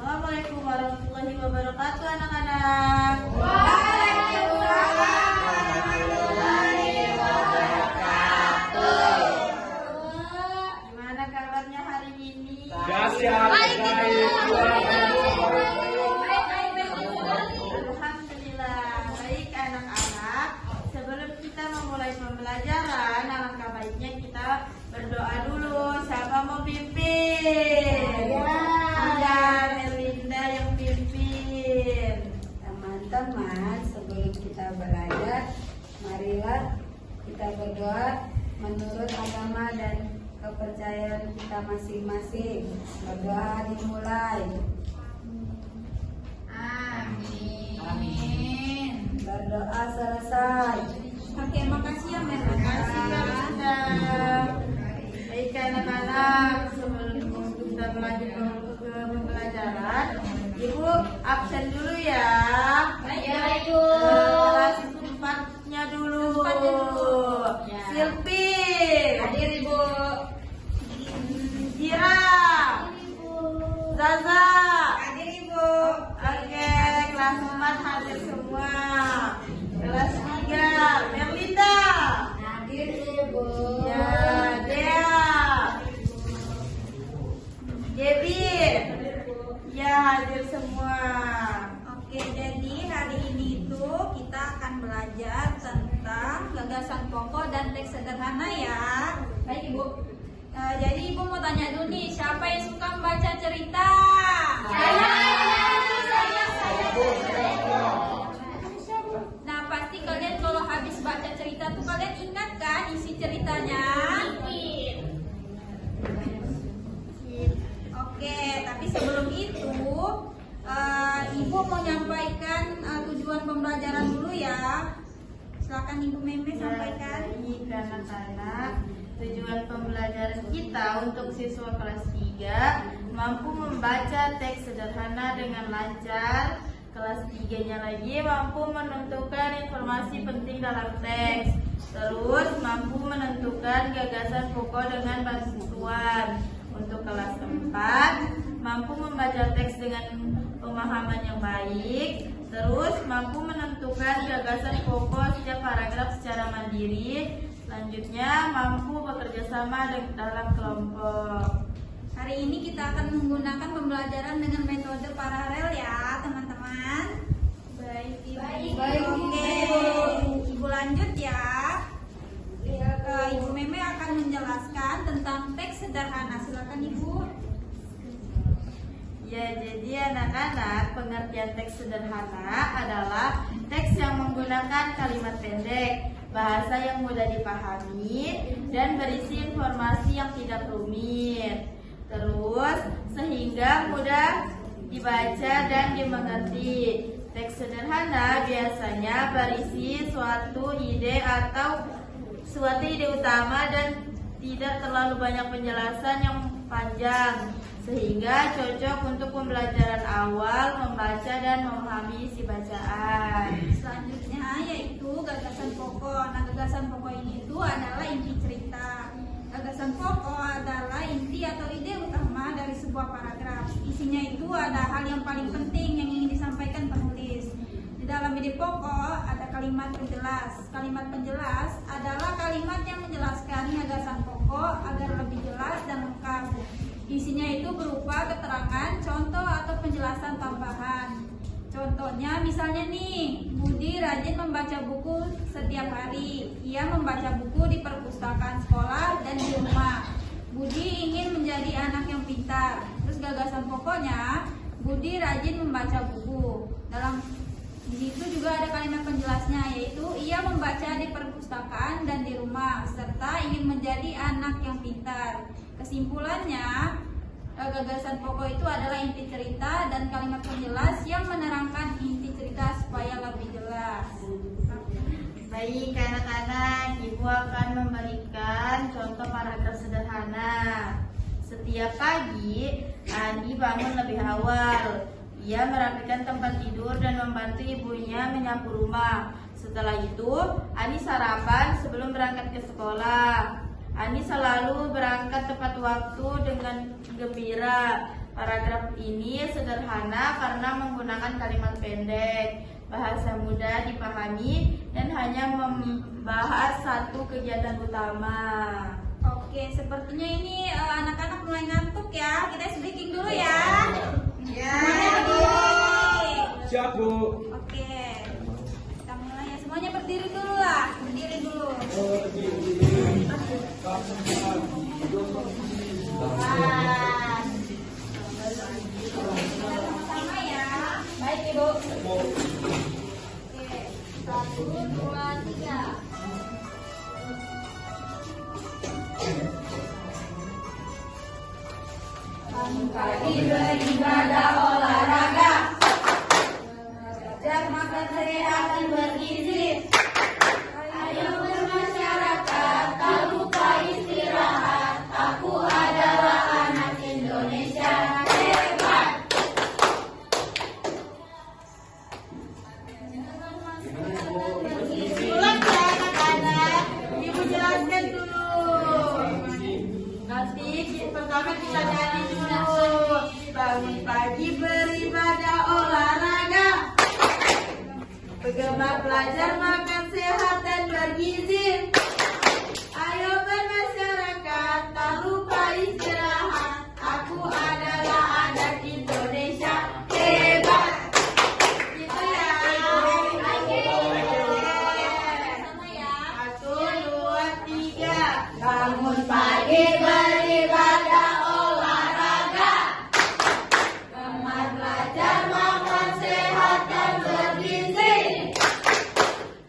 Assalamualaikum warahmatullahi wabarakatuh, anak-anak. Waalaikumsalam warahmatullahi wabarakatuh. Gimana kabarnya hari ini? Baik, Alhamdulillah, baik anak-anak. Sebelum kita memulai pembelajaran, alangkah baiknya kita berdoa dulu. Siapa mau pimpin? Melinda yang pimpin. Teman-teman, sebelum kita belajar, marilah kita berdoa menurut agama dan kepercayaan kita masing-masing. Berdoa dimulai. Amin. Berdoa selesai. Oke, makasih ya Mer. Terima kasih Melinda. Baik anak-anak, sebelum kita melanjutkan ke pembelajaran, Ibu absen dulu ya. Ya, Ibu. Kelas 4-nya dulu. Ya. Silpi, Hadir Ibu. Jira, Zaza. Hadir Ibu. Oke, kelas 4 hadir semua. Kelas 3, Melinda. Hadir Ibu. Ya, Dea. Debi. Ya, hadir semua. Oke, jadi hari ini itu kita akan belajar tentang gagasan pokok dan teks sederhana ya. Baik Ibu. Jadi Ibu mau tanya dulu nih, siapa yang suka membaca cerita? Saya. Nah, pasti kalian kalau habis baca cerita tuh kalian ingat kan isi ceritanya? Oke, tapi sebelum itu Ibu mau menyampaikan tujuan pembelajaran dulu ya. Silakan Ibu Meme sampaikan. Baik anak-anak, tujuan pembelajaran kita untuk siswa kelas 3 mampu membaca teks sederhana dengan lancar. Kelas 3-nya lagi mampu menentukan informasi penting dalam teks. Terus mampu menentukan gagasan pokok dengan bantuan. Untuk kelas 4 mampu membaca teks dengan pemahaman yang baik. Terus mampu menentukan gagasan pokok setiap paragraf secara mandiri. Selanjutnya mampu bekerja sama dalam kelompok. Hari ini kita akan menggunakan pembelajaran dengan metode paralel ya, teman-teman. Baik, Baik, Oke, Ibu lanjut ya. Ibu Meme akan menjelaskan tentang teks sederhana. Silakan Ibu. Ya, jadi anak-anak, pengertian teks sederhana adalah teks yang menggunakan kalimat pendek, bahasa yang mudah dipahami, dan berisi informasi yang tidak rumit. Terus, sehingga mudah dibaca dan dimengerti. Teks sederhana biasanya berisi suatu ide utama dan tidak terlalu banyak penjelasan yang panjang, sehingga cocok untuk pembelajaran awal membaca dan memahami isi bacaan. Selanjutnya yaitu gagasan pokok. Nah, gagasan pokok ini itu adalah inti cerita. Gagasan pokok adalah inti atau ide utama dari sebuah paragraf. Isinya itu ada hal yang paling penting yang ingin disampaikan penulis. Di dalam ide pokok ada kalimat penjelas. Kalimat penjelas adalah kalimat yang menjelaskan gagasan pokok agar lebih jelas dan lengkap. Isinya itu berupa keterangan, contoh atau penjelasan tambahan. Contohnya misalnya nih, Budi rajin membaca buku setiap hari. Ia membaca buku di perpustakaan sekolah dan di rumah. Budi ingin menjadi anak yang pintar. Terus gagasan pokoknya, Budi rajin membaca buku. Di situ juga ada kalimat penjelasnya, yaitu ia membaca di perpustakaan dan di rumah, serta ingin menjadi anak yang pintar. Kesimpulannya, gagasan pokok itu adalah inti cerita dan kalimat penjelas yang menerangkan inti cerita supaya lebih jelas. Baik anak-anak, Ibu akan memberikan contoh paragraf sederhana. Setiap pagi, Andi bangun lebih awal. Ia merapikan tempat tidur dan membantu ibunya menyapu rumah. Setelah itu, Andi sarapan sebelum berangkat ke sekolah. Ani selalu berangkat tepat waktu dengan gembira. Paragraf ini sederhana karena menggunakan kalimat pendek, bahasa mudah dipahami, dan hanya membahas satu kegiatan utama. Oke, sepertinya ini anak-anak mulai ngantuk ya. Kita speaking dulu ya. Ya, Siap, Bu. Oke, kita mulai ya. Semuanya berdiri dulu lah. Berdiri dulu. Wah. Kita sama-sama ya. Baik, Ibu. Oke, 1, 2, 3. Pagi beribadah olahraga, belajar makan sehat dan bergizi. Ayo bermasyarakat, tak lupa istirahat. Aku adalah anak Indonesia hebat. Ulang ya anak-anak. Ibu jelaskan dulu. Nanti pertama kita nyanyi dulu. Bangun pagi beribadah olahraga, penggemar belajar makan sehat dan bergizi. Ayo bermasyarakat, tak lupa istirahat. Aku adalah anak Indonesia hebat. Gitu ya. Sama ya. 1, 2, 3. Bangun pagi beribadah olahraga, gemar belajar makan sehat dan bergizi.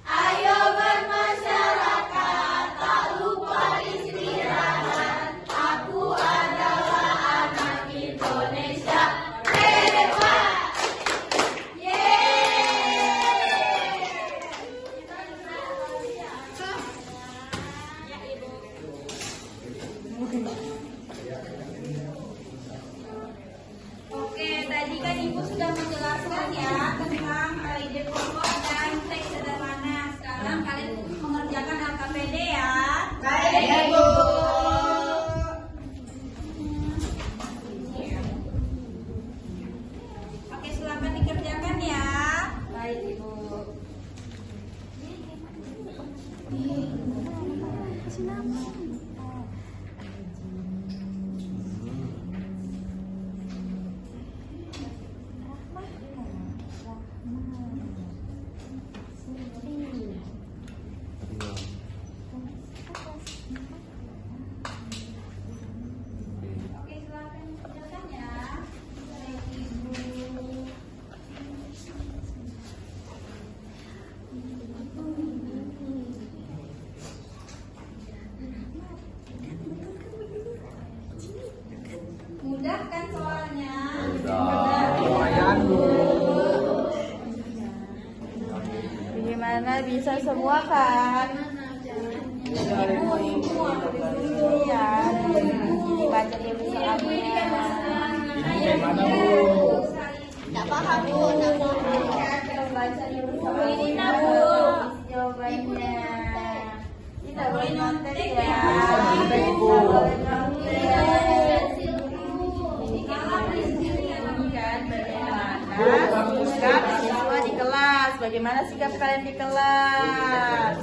Ayo bermasyarakat, tak lupa istirahat. Aku adalah anak Indonesia hebat. Oke, tadi kan Ibu sudah menjelaskan ya tentang ide pokok dan teks sederhana. Sekarang kalian mengerjakan LKPD ya. Baik, Ibu. Oke, silakan dikerjakan ya. Baik, Ibu. Oke, silakan dikerjakan ya. Baik, Ibu. Mudah kan soalnya? Lumayan, Bu. Bagaimana, bisa semua kan? Iya, dibaca dulu soalnya. Bagaimana, Bu? Tidak paham, Bu. Tidak paham. Kita baca dulu soalnya. Jawabannya. Tidak boleh nyontek ya. Nyontek, Ibu. Tidak boleh nyontek. Kan bagaimana sikap siswa di kelas? Bagaimana sikap kalian di kelas?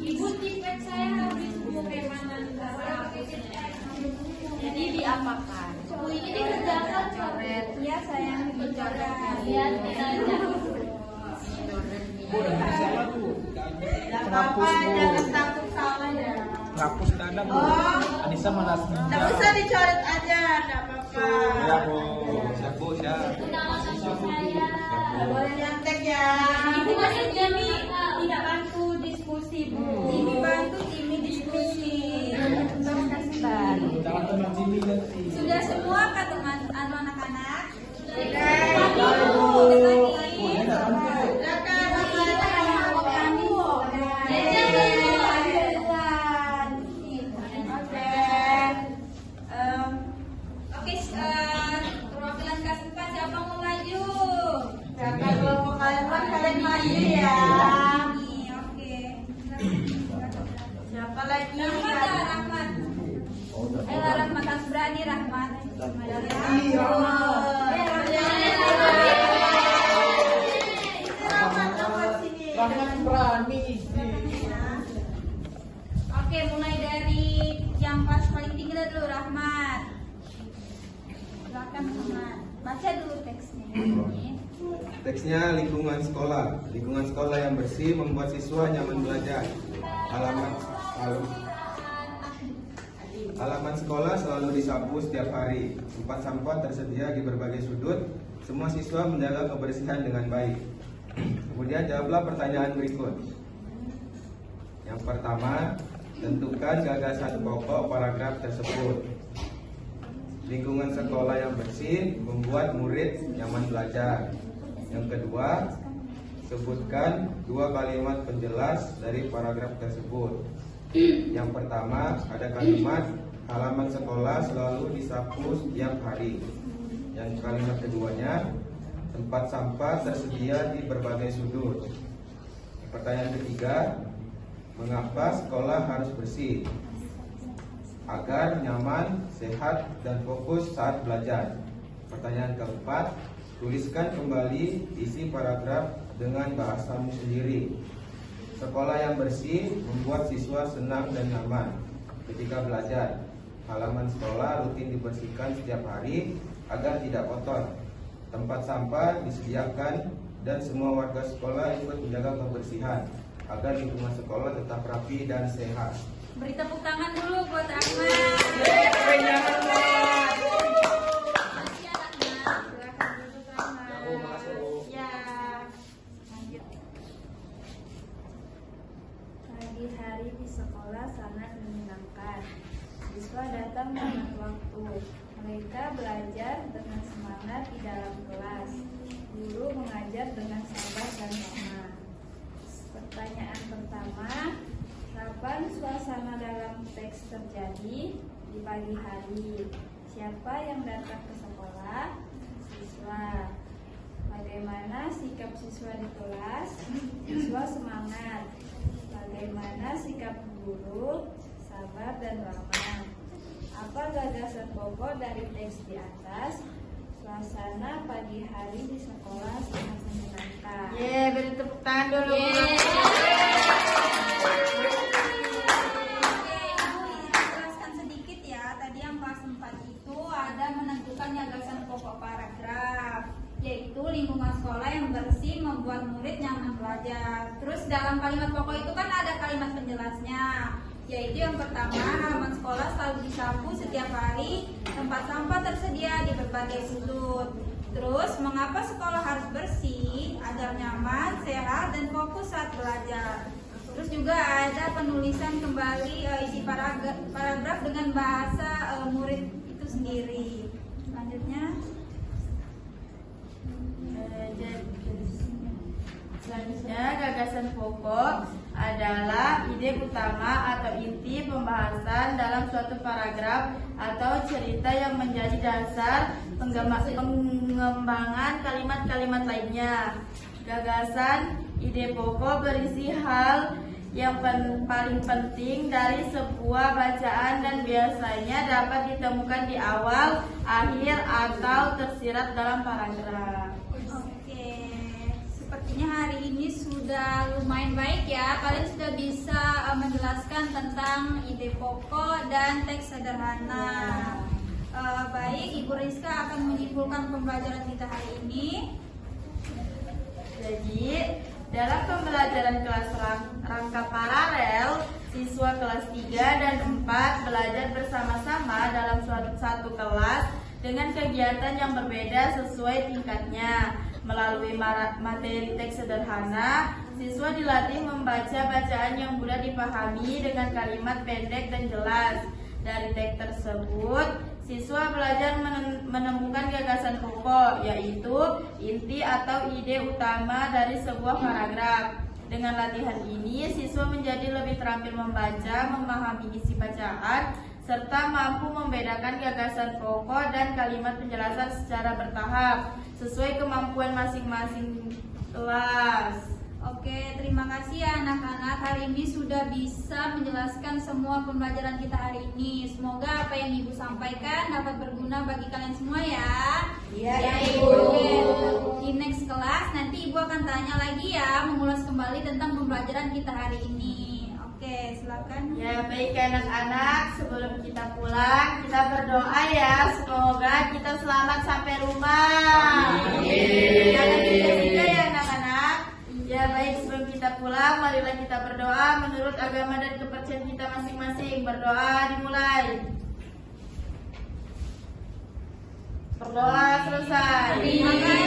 Ibu feedback saya habis bagaimana? Jadi diapakan? Bu, ini dikerjakan. Coret. Iya, sayang dikerjakan. Lihat aja. Bu, dengan siapa, Bu? Tidak apa-apa, jangan takut salah ya. Ngapus tanda, Bu. Oh. Anissa malas. Tidak usah dicoret aja, tidak apa-apa. Ya, Bu. Siap, Bu. Siap. Tidak boleh nyontek ya. Ibu masih Jimmy tidak bantu diskusi, Bu. Jimmy bantu Jimmy diskusi. Teman-teman Jimmy nanti. Sudah semua kah teman anak-anak? Oke, perwakilan kelas 4 siapa mau maju? Karena kelompok kalian maju ya. menguatkan semangat. Baca dulu teksnya ini. Teksnya lingkungan sekolah. Lingkungan sekolah yang bersih membuat siswa nyaman belajar. Halaman sekolah selalu disapu setiap hari. Tempat sampah tersedia di berbagai sudut. Semua siswa menjaga kebersihan dengan baik. Kemudian jawablah pertanyaan berikut. Yang pertama, tentukan gagasan pokok paragraf tersebut. Lingkungan sekolah yang bersih membuat murid nyaman belajar. Yang kedua, sebutkan 2 kalimat penjelas dari paragraf tersebut. Yang pertama, ada kalimat halaman sekolah selalu disapu setiap hari. Yang kalimat keduanya, tempat sampah tersedia di berbagai sudut. Pertanyaan ketiga, mengapa sekolah harus bersih? Agar nyaman, sehat, dan fokus saat belajar. Pertanyaan keempat, tuliskan kembali isi paragraf dengan bahasamu sendiri. Sekolah yang bersih membuat siswa senang dan nyaman ketika belajar. Halaman sekolah rutin dibersihkan setiap hari agar tidak kotor. Tempat sampah disediakan dan semua warga sekolah ikut menjaga kebersihan agar lingkungan sekolah tetap rapi dan sehat. Beri tepuk tangan dulu buat Ahmad. Masih anak-anak, silakan duduk Ahmad. Ya, lanjut. Pagi hari di sekolah sangat menyenangkan. Siswa datang tepat waktu. Mereka belajar dengan semangat di dalam kelas. Guru mengajar dengan sabar dan ramah. Pertanyaan pertama, kapan suasana dalam teks terjadi? Di pagi hari. Siapa yang datang ke sekolah? Siswa. Bagaimana sikap siswa di kelas? Siswa semangat. Bagaimana sikap guru? Sabar dan ramah. Apa gagasan pokok dari teks di atas? Suasana pagi hari di sekolah sangat menyenangkan. Beri tepuk tangan dulu. Oke, Ibu jelaskan sedikit ya. Tadi yang kelas 4 itu ada menentukan gagasan pokok paragraf, yaitu lingkungan sekolah yang bersih membuat murid nyaman belajar. Terus dalam kalimat pokok itu kan ada kalimat penjelasnya, yaitu yang pertama, halaman sekolah selalu disapu setiap hari, tempat sampah tersedia di berbagai sudut. Terus, mengapa sekolah harus bersih? Agar nyaman, sehat, dan fokus saat belajar. Terus juga ada penulisan kembali isi paragraf dengan bahasa murid itu sendiri. Selanjutnya, Selanjutnya, gagasan pokok adalah ide utama atau inti pembahasan dalam suatu paragraf atau cerita yang menjadi dasar pengembangan kalimat-kalimat lainnya. Gagasan ide pokok berisi hal yang paling penting dari sebuah bacaan dan biasanya dapat ditemukan di awal, akhir, atau tersirat dalam paragraf. oke, sepertinya hari ini sudah lumayan baik ya. Kalian sudah bisa menjelaskan tentang ide pokok dan teks sederhana. Baik, Ibu Rizka akan menyimpulkan pembelajaran kita hari ini. Jadi, dalam pembelajaran kelas rangka paralel, siswa kelas 3 dan 4 belajar bersama-sama dalam satu kelas dengan kegiatan yang berbeda sesuai tingkatnya. Melalui materi teks sederhana, siswa dilatih membaca bacaan yang mudah dipahami dengan kalimat pendek dan jelas. Dari teks tersebut, siswa belajar menemukan gagasan pokok, yaitu inti atau ide utama dari sebuah paragraf. Dengan latihan ini, siswa menjadi lebih terampil membaca, memahami isi bacaan, serta mampu membedakan gagasan pokok dan kalimat penjelasan secara bertahap, sesuai kemampuan masing-masing kelas. Oke, terima kasih ya anak-anak. Hari ini sudah bisa menjelaskan semua pembelajaran kita hari ini. Semoga apa yang Ibu sampaikan dapat berguna bagi kalian semua ya. Iya, Ibu. Oke, di next kelas nanti Ibu akan tanya lagi ya, mengulas kembali tentang pembelajaran kita hari ini. Oke. Oke, silakan. Ya, baik anak-anak, sebelum kita pulang, kita berdoa ya, semoga kita selamat sampai rumah. Jangan juga ya anak-anak. Ya, baik, sebelum kita pulang, marilah kita berdoa menurut agama dan kepercayaan kita masing-masing. Berdoa dimulai. Berdoa selesai.